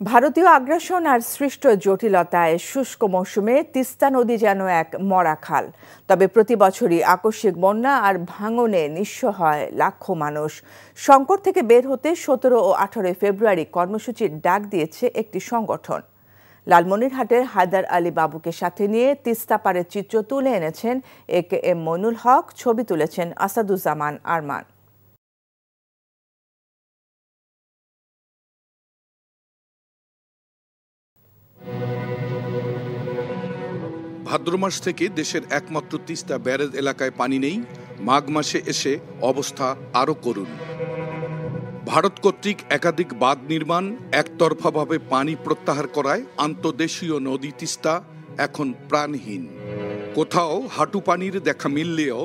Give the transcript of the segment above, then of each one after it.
ভারতীয় আগ্রাসন আর সৃষ্ট জটিলতায় শুষ্ক মৌসুমে তিস্তা নদী যেন এক মরা খাল। তবে প্রতি বছরই আকস্মিক বন্যা আর ভাঙনে নিঃস্ব হয় লাখো মানুষ। সংকট থেকে বের হতে 17 ও 18 ফেব্রুয়ারি কর্মসূচির ডাক দিয়েছে একটি সংগঠন। লালমনিরহাটের হায়দার আলী বাবুকে সাথে নিয়ে তিস্তা পাড়ের চিত্র তুলে এনেছেন AKM মইনুল হক, ছবি তুলেছেন আসাদুজ্জামান আরমান। ভাদ্র মাস থেকে দেশের একমাত্র তিস্তা ব্যারেজ এলাকায় পানি নেই। মাঘ মাসে এসে অবস্থা আরও করুণ। ভারত কর্তৃক একাধিক বাঁধ নির্মাণ, একতরফাভাবে পানি প্রত্যাহার করায় আন্তঃদেশীয় নদী তিস্তা এখন প্রাণহীন। কোথাও হাঁটু পানির দেখা মিললেও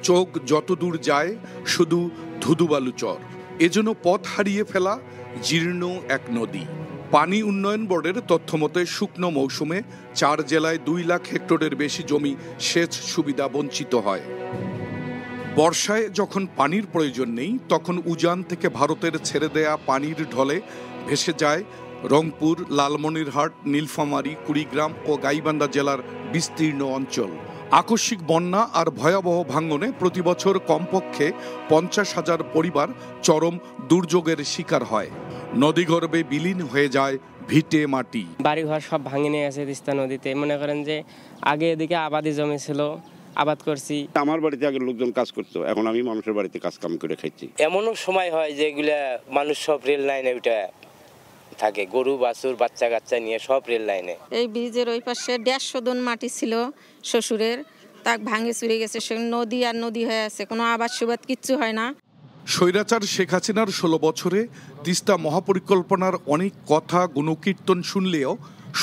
চোখ যতদূর যায় শুধু ধুধুবালু চর। এজন্য পথ হারিয়ে ফেলা জীর্ণ এক নদী। পানি উন্নয়ন বোর্ডের তথ্যমতে শুকনো মৌসুমে 4 জেলায় 2 লাখ হেক্টরের বেশি জমি সেচ সুবিধা বঞ্চিত হয়। বর্ষায় যখন পানির প্রয়োজন নেই, তখন উজান থেকে ভারতের ছেড়ে দেয়া পানির ঢলে ভেসে যায় রংপুর, লালমনিরহাট, নীলফামারী, কুড়িগ্রাম ও গাইবান্ধা জেলার বিস্তীর্ণ অঞ্চল। আকস্মিক বন্যা আর ভয়াবহ ভাঙনে প্রতিবছর কমপক্ষে 50,000 পরিবার চরম দুর্যোগের শিকার হয়। নদীগর্ভে বিলীন হয়ে যায় ভিটে মাটি। বাড়িঘর সব ভাঙে নিয়ে গেছে তিস্তা নদীতে। মনে করেন যে আগে এদিকে আবাদি জমি ছিল, আবাদ করছি। আমার বাড়িতে আগে লোকজন কাজ করতো, এখন আমি মানুষের বাড়িতে কাজ কাম করে খাইছি। এমনও সময় হয় যে এগুলা মানুষ সব রেল লাইনে উঠে থাকে, গরু বাছুর বাচ্চা কাচ্চা নিয়ে সব রেল লাইনে। এই ব্রিজের ওই পাশে 150 দন মাটি ছিল শ্বশুরের, তা ভাঙে চুরে গেছে। সে নদী আর নদী হয়ে আছে, কোনো আবাদ সুবাদ কিচ্ছু হয় না। স্বৈরাচার শেখ হাসিনার 16 বছরে তিস্তা মহাপরিকল্পনার অনেক কথা গুণকীর্তন শুনলেও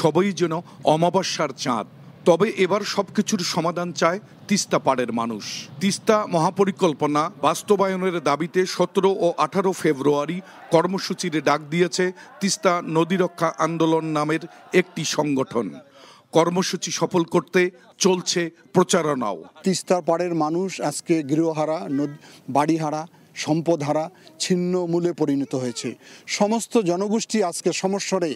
সবই যেন অমাবস্যার চাঁদ। তবে এবার সবকিছুর সমাধান চায় তিস্তা পাড়ের মানুষ। তিস্তা মহাপরিকল্পনা বাস্তবায়নের দাবিতে 17 ও 18 ফেব্রুয়ারি কর্মসূচির ডাক দিয়েছে তিস্তা নদী রক্ষা আন্দোলন নামের একটি সংগঠন। কর্মসূচি সফল করতে চলছে প্রচারণাও। তিস্তার পাড়ের মানুষ আজকে গৃহহারা, বাড়িহারা, সম্পদহারা, ছিন্ন মূলে পরিণত হয়েছে। সমস্ত জনগোষ্ঠী আজকে সমস্বরে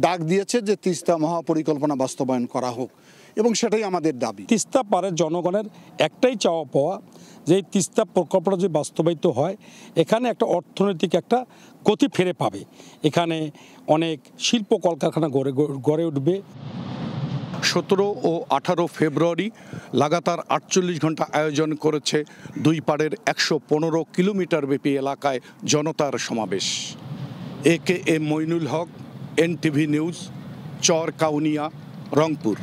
ডাক দিয়েছে যে তিস্তা মহাপরিকল্পনা বাস্তবায়ন করা হোক, এবং সেটাই আমাদের দাবি। তিস্তা পাড়ের জনগণের একটাই চাওয়া পাওয়া যে তিস্তা প্রকল্পটা যে বাস্তবায়িত হয়, এখানে একটা অর্থনৈতিক একটা গতি ফিরে পাবে। এখানে অনেক শিল্প কলকারখানা গড়ে উঠবে। 17 ও 18 ফেব্রুয়ারি লাগাতার 48 ঘন্টা আয়োজন করেছে দুই পাড়ের 115 কিলোমিটার ব্যাপী এলাকায় জনতার সমাবেশ। AKM Moinul Haque, NTV news, চর কাউনিয়া, রংপুর।